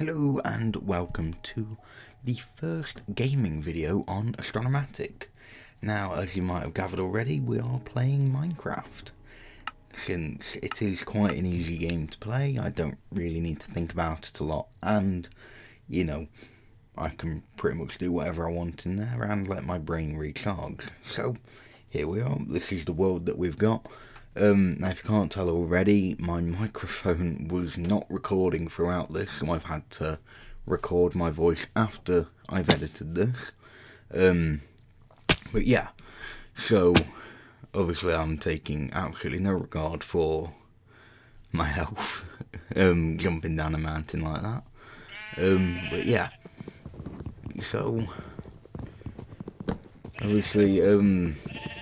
Hello and welcome to the first gaming video on Astronomatic. Now, as you might have gathered already, we are playing Minecraft. Since it is quite an easy game to play, I don't really need to think about it a lot, and, you know, I can pretty much do whatever I want in there and let my brain recharge. So, here we are, this is the world that we've got. Now if you can't tell already, my microphone was not recording throughout this, so I've had to record my voice after I've edited this. But yeah, so obviously I'm taking absolutely no regard for my health, jumping down a mountain like that. But yeah, so obviously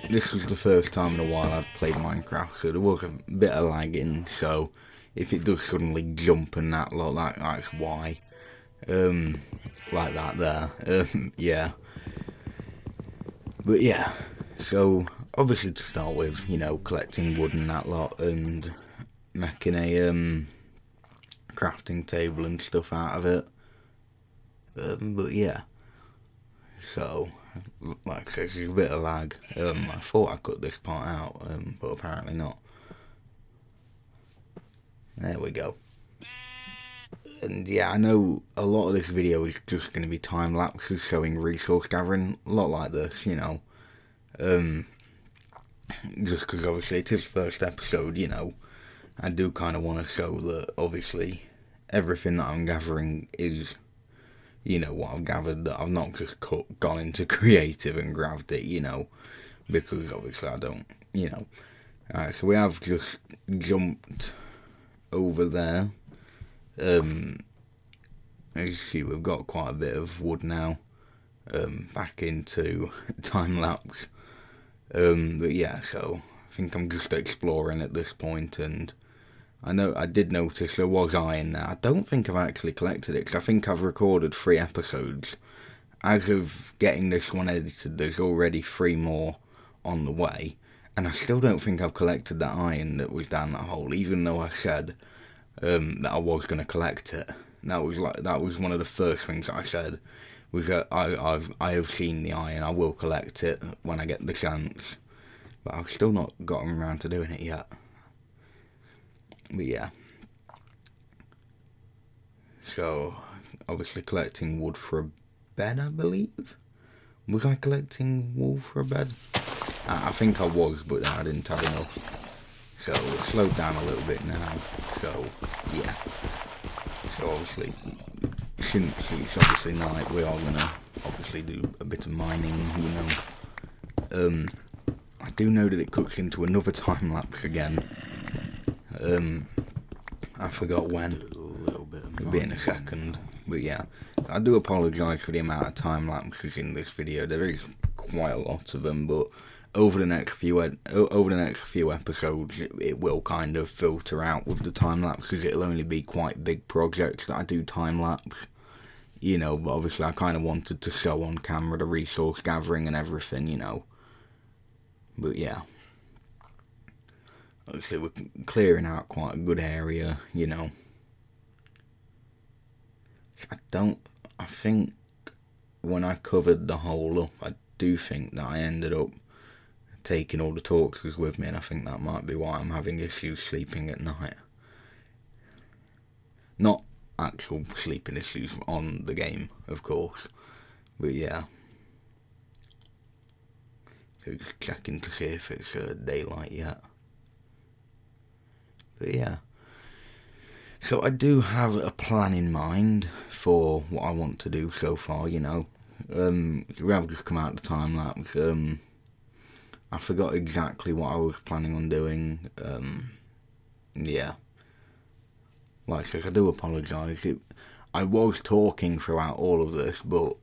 this was the first time in a while I'd played Minecraft, so there was a bit of lagging, so if it does suddenly jump and that lot, that's why. Like that there. Yeah. But yeah, so obviously to start with, you know, collecting wood and that lot, and making a crafting table and stuff out of it. But yeah, so like I said, there's a bit of lag. I thought I cut this part out, but apparently not. There we go. And yeah, I know a lot of this video is just going to be time lapses showing resource gathering, a lot like this, you know. Just because obviously it is the first episode, you know. I do kind of want to show that obviously everything that I'm gathering is, you know, what I've gathered, that I've not just gone into creative and grabbed it, you know, because obviously I don't, you know. Alright, so we have just jumped over there. As you see, we've got quite a bit of wood now, back into time-lapse. But yeah, so I think I'm just exploring at this point, and I did notice there was iron there. I don't think I've actually collected it, because I think I've recorded 3 episodes. As of getting this one edited, there's already 3 more on the way, and I still don't think I've collected that iron that was down that hole, even though I said that I was going to collect it. That was one of the first things that I said, was that I have seen the iron, I will collect it when I get the chance, but I've still not gotten around to doing it yet. But yeah, so obviously collecting wood for a bed, I believe. Was I collecting wool for a bed? I think I was, but I didn't have enough. So it's slowed down a little bit now. So yeah. So obviously, since it's obviously night, we are gonna obviously do a bit of mining, you know. I do know that it cuts into another time lapse again. I forgot when. It'll be in a second. But yeah, I do apologise for the amount of time lapses in this video. There is quite a lot of them, but over the next few episodes, it will kind of filter out with the time lapses. It'll only be quite big projects that I do time lapse, you know. But obviously, I kind of wanted to show on camera the resource gathering and everything, you know. But yeah, obviously we're clearing out quite a good area, you know. I think when I covered the hole up, I do think that I ended up taking all the torches with me, and I think that might be why I'm having issues sleeping at night. Not actual sleeping issues on the game, of course, but yeah. So just checking to see if it's daylight yet. But yeah. So I do have a plan in mind for what I want to do so far, you know. We have just come out of the time lapse. I forgot exactly what I was planning on doing. Yeah. Like I said, I do apologise. I was talking throughout all of this, but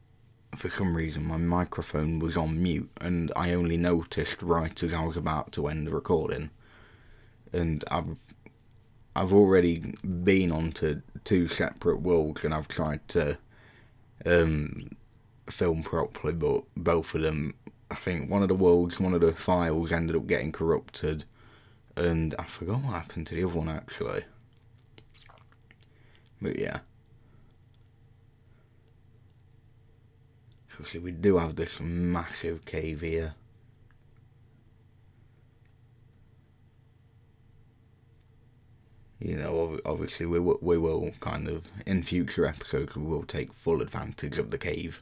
for some reason my microphone was on mute, and I only noticed right as I was about to end the recording. And I've already been onto 2 separate worlds, and I've tried to film properly, but both of them, I think one of the files ended up getting corrupted, and I forgot what happened to the other one actually. But yeah. So see, we do have this massive cave here. You know, obviously we will kind of, in future episodes, we will take full advantage of the cave.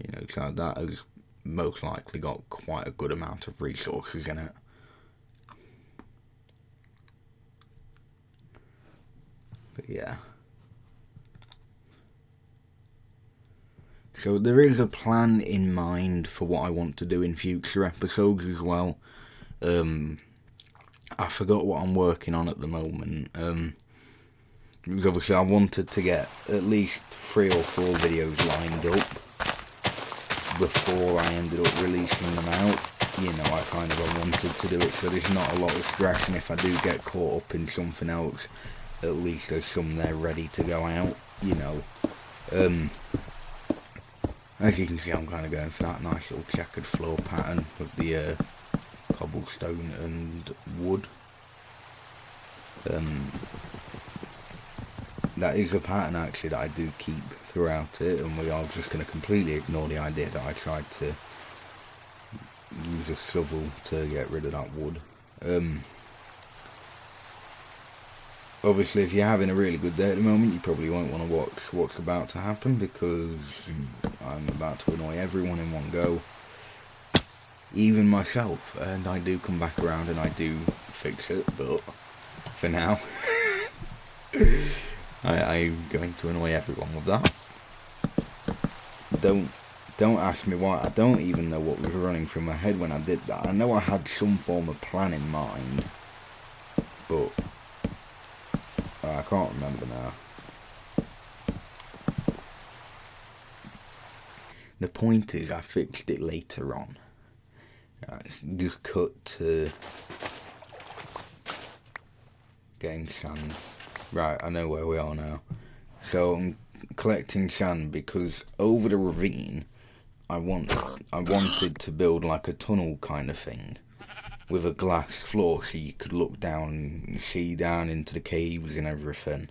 You know, so that has most likely got quite a good amount of resources in it. But yeah. So there is a plan in mind for what I want to do in future episodes as well. I forgot what I'm working on at the moment. Because obviously I wanted to get at least 3 or 4 videos lined up before I ended up releasing them out. You know, I wanted to do it so there's not a lot of stress, and if I do get caught up in something else, at least there's some there ready to go out, you know. As you can see, I'm kind of going for that nice little checkered floor pattern with the cobblestone and wood. That is a pattern actually that I do keep throughout it, and we are just going to completely ignore the idea that I tried to use a shovel to get rid of that wood. Obviously, if you're having a really good day at the moment, you probably won't want to watch what's about to happen, because I'm about to annoy everyone in one go, even myself, and I do come back around and I do fix it, but for now I'm going to annoy everyone with that. Don't ask me why. I don't even know what was running through my head when I did that. I know I had some form of plan in mind, but I can't remember now. The point is, I fixed it later on. Just cut to getting sand. Right, I know where we are now. So I'm collecting sand because over the ravine, I wanted to build like a tunnel kind of thing with a glass floor, so you could look down and see down into the caves and everything,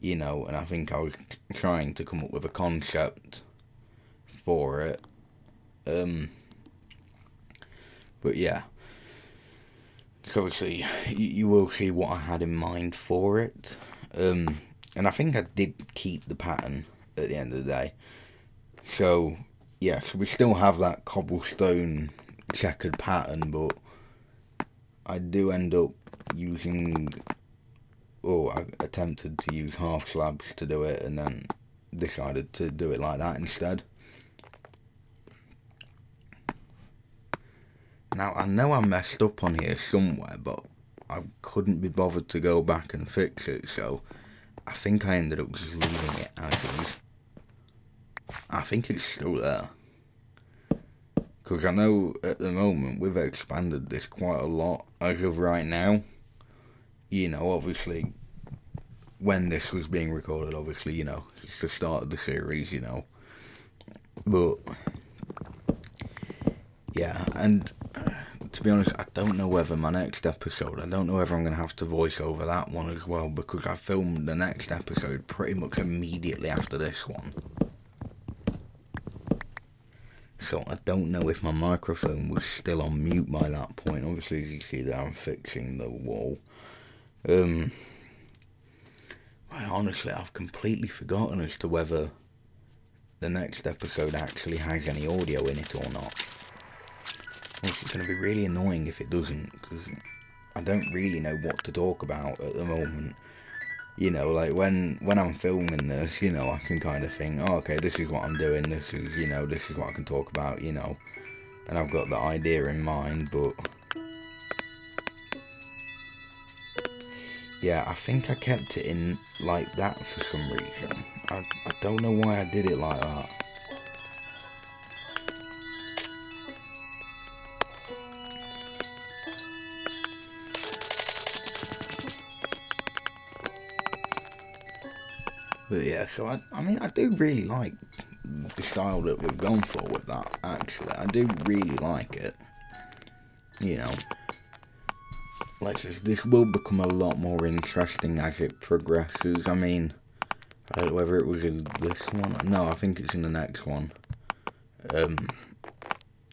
you know. And I think I was trying to come up with a concept for it, but yeah. So obviously you will see what I had in mind for it, and I think I did keep the pattern at the end of the day. So yeah, so we still have that cobblestone checkered pattern, but I do end up using, I attempted to use half slabs to do it, and then decided to do it like that instead. Now, I know I messed up on here somewhere, but I couldn't be bothered to go back and fix it, so I think I ended up just leaving it as is. I think it's still there. Because I know at the moment we've expanded this quite a lot as of right now. You know, obviously, when this was being recorded, obviously, you know, it's the start of the series, you know. But, yeah, and to be honest, I don't know whether my next episode, I don't know whether I'm going to have to voice over that one as well, because I filmed the next episode pretty much immediately after this one. So I don't know if my microphone was still on mute by that point. Obviously, as you see there, I'm fixing the wall. Honestly, I've completely forgotten as to whether the next episode actually has any audio in it or not. Which is going to be really annoying if it doesn't, because I don't really know what to talk about at the moment. You know, like when I'm filming this, you know, I can kind of think, oh, okay, this is what I'm doing, this is, you know, this is what I can talk about, you know, and I've got the idea in mind, but yeah, I think I kept it in like that for some reason. I don't know why I did it like that. But yeah, so I mean, I do really like the style that we've gone for with that, actually. I do really like it, you know. like this will become a lot more interesting as it progresses. I mean, I don't know whether it was in this one. No, I think it's in the next one.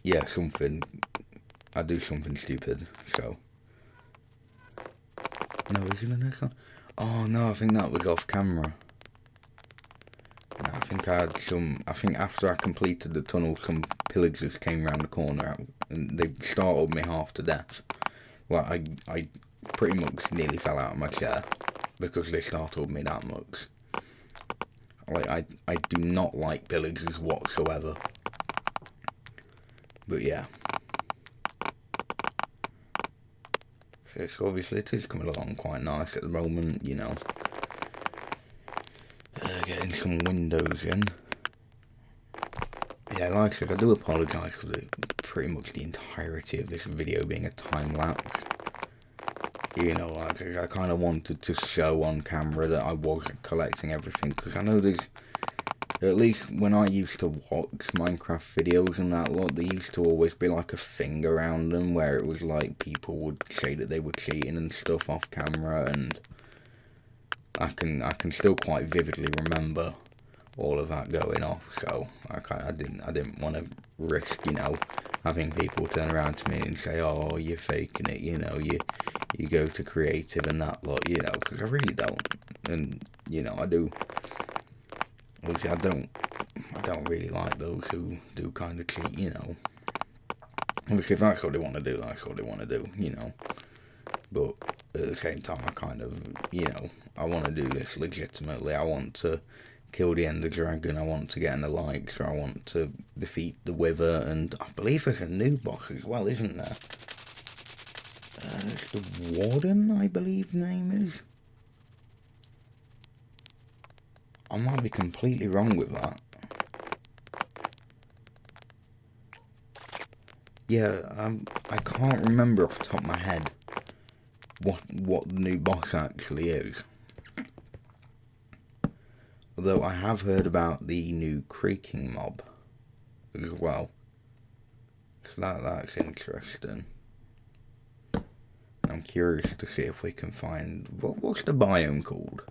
Yeah, something. I do something stupid, so. No, is it in the next one? Oh no, I think that was off camera. No, I think I had some. I think after I completed the tunnel, some pillagers came round the corner and they startled me half to death. Well, I pretty much nearly fell out of my chair because they startled me that much. Like, I do not like pillagers whatsoever. But yeah. So obviously it is coming along quite nice at the moment, you know. Getting some windows in. Yeah, like I said, I do apologise for pretty much the entirety of this video being a time lapse. You know, like I kind of wanted to show on camera that I wasn't collecting everything, because I know there's, at least when I used to watch Minecraft videos and that lot, there used to always be like a thing around them where it was like people would say that they were cheating and stuff off camera, and I can still quite vividly remember all of that going off. So I didn't want to risk, you know, having people turn around to me and say, "Oh, you're faking it," you know, you go to creative and that lot, you know, because I really don't, and you know, I do. Obviously, I don't really like those who do kind of cheat, you know. Obviously, if that's what they want to do, that's what they want to do, you know. But at the same time, I kind of, you know, I want to do this legitimately. I want to kill the Ender Dragon, I want to get an Elixir, I want to defeat the Wither, and I believe there's a new boss as well, isn't there? It's the Warden, I believe the name is. I might be completely wrong with that. Yeah, I can't remember off the top of my head what the new boss actually is. Although I have heard about the new creaking mob as well. So that's interesting. I'm curious to see if we can find what's the biome called?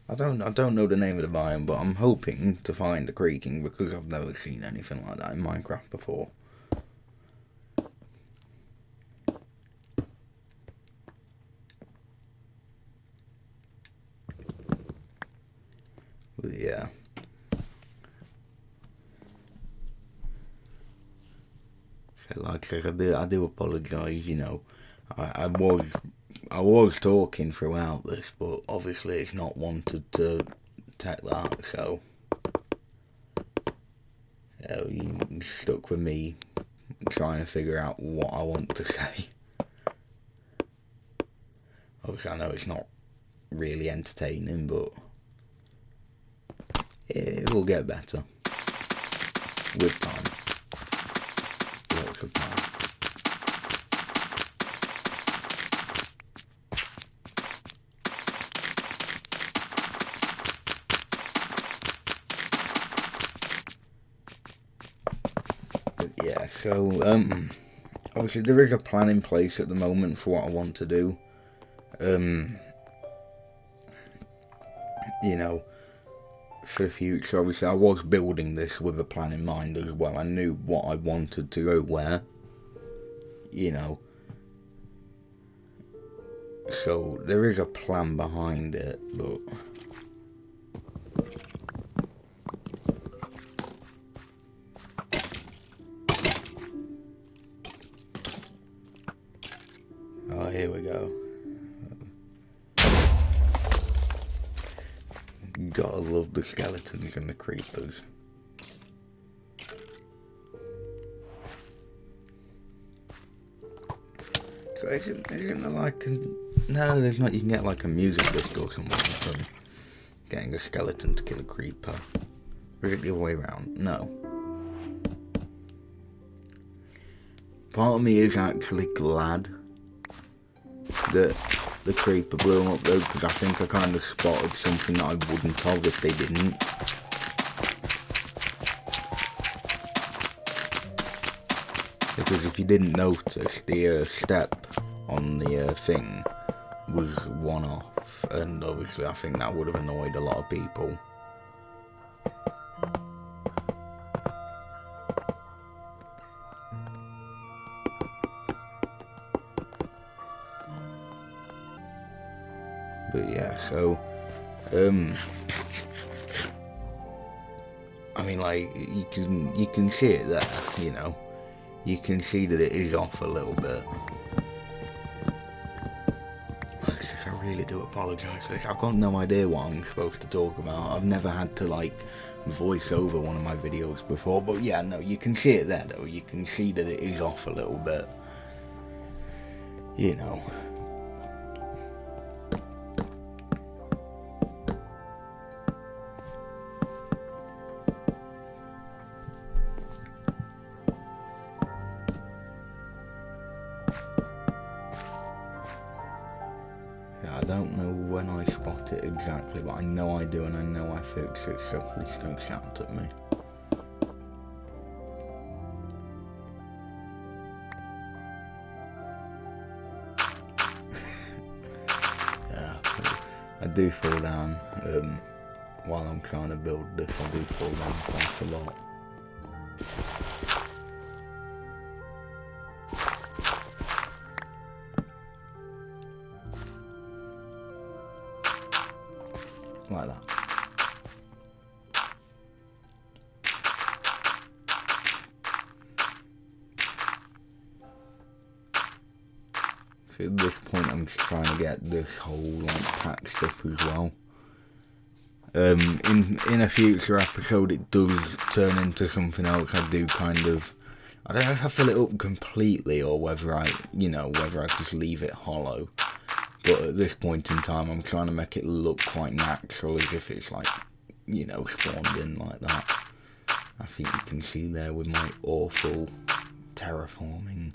I don't know the name of the biome, but I'm hoping to find the creaking because I've never seen anything like that in Minecraft before. But yeah. So like I said, I do apologise, you know. I was talking throughout this, but obviously it's not wanted to take that, so you stuck with me trying to figure out what I want to say. Obviously I know it's not really entertaining, but it will get better with time. Lots of time. Yeah, so obviously there is a plan in place at the moment for what I want to do. You know, for the future, obviously I was building this with a plan in mind as well. I knew what I wanted to go where, you know. So there is a plan behind it, but oh, here we go. Gotta love the skeletons and the creepers. So isn't there like a... No, there's not. You can get like a music disc or something from getting a skeleton to kill a creeper. Or is it the other way around? No. Part of me is actually glad that the creeper blew him up though, because I think I kind of spotted something that I wouldn't have if they didn't. Because if you didn't notice, the step on the thing was one-off, and obviously I think that would have annoyed a lot of people. But yeah, so I mean, like, you can see it there, you know. You can see that it is off a little bit. I really do apologise for this. I've got no idea what I'm supposed to talk about. I've never had to, like, voice over one of my videos before. But yeah, no, you can see it there, though. You can see that it is off a little bit. You know. I don't know when I spot it exactly, but I know I do, and I know I fix it, so please don't shout at me. Yeah, I do fall down while I'm trying to build this. I do fall down quite a lot. Like that. So at this point I'm just trying to get this hole like patched up as well. In a future episode it does turn into something else. I do kind of, I don't know if I fill it up completely or whether I just leave it hollow. But at this point in time, I'm trying to make it look quite natural, as if it's like, you know, spawned in like that. I think you can see there with my awful terraforming.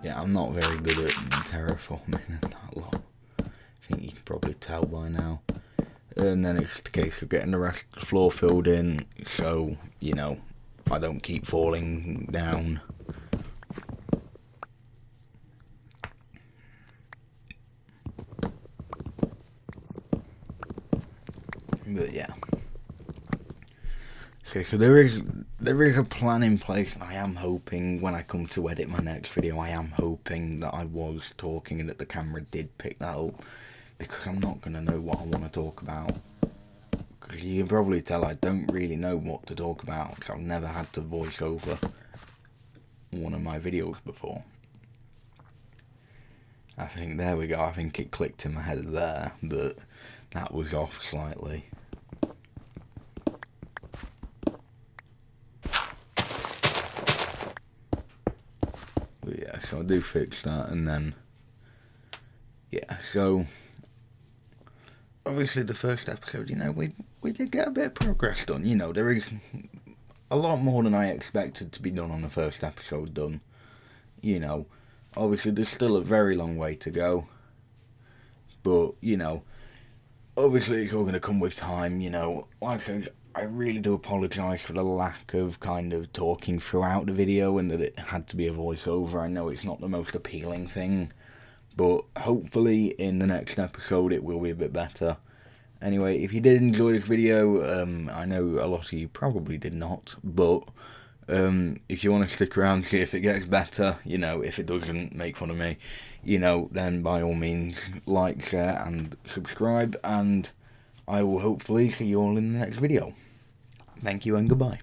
Yeah, I'm not very good at terraforming and that lot. I think you can probably tell by now. And then it's the case of getting the rest of the floor filled in, so, you know, I don't keep falling down. But yeah. So there is a plan in place, and I am hoping when I come to edit my next video, I am hoping that I was talking and that the camera did pick that up. Because I'm not going to know what I want to talk about. Because you can probably tell I don't really know what to talk about. Because I've never had to voice over one of my videos before. I think, there we go. I think it clicked in my head there. But that was off slightly. But yeah, so I do fix that. And then, yeah, so obviously the first episode, you know, we did get a bit of progress done. You know, there is a lot more than I expected to be done on the first episode done. You know, obviously there's still a very long way to go. But, you know, obviously it's all going to come with time, you know. Like I said, I really do apologise for the lack of kind of talking throughout the video and that it had to be a voiceover. I know it's not the most appealing thing. But hopefully in the next episode it will be a bit better. Anyway, if you did enjoy this video, I know a lot of you probably did not, but if you want to stick around, see if it gets better, you know, if it doesn't, make fun of me, you know, then by all means, like, share, and subscribe, and I will hopefully see you all in the next video. Thank you and goodbye.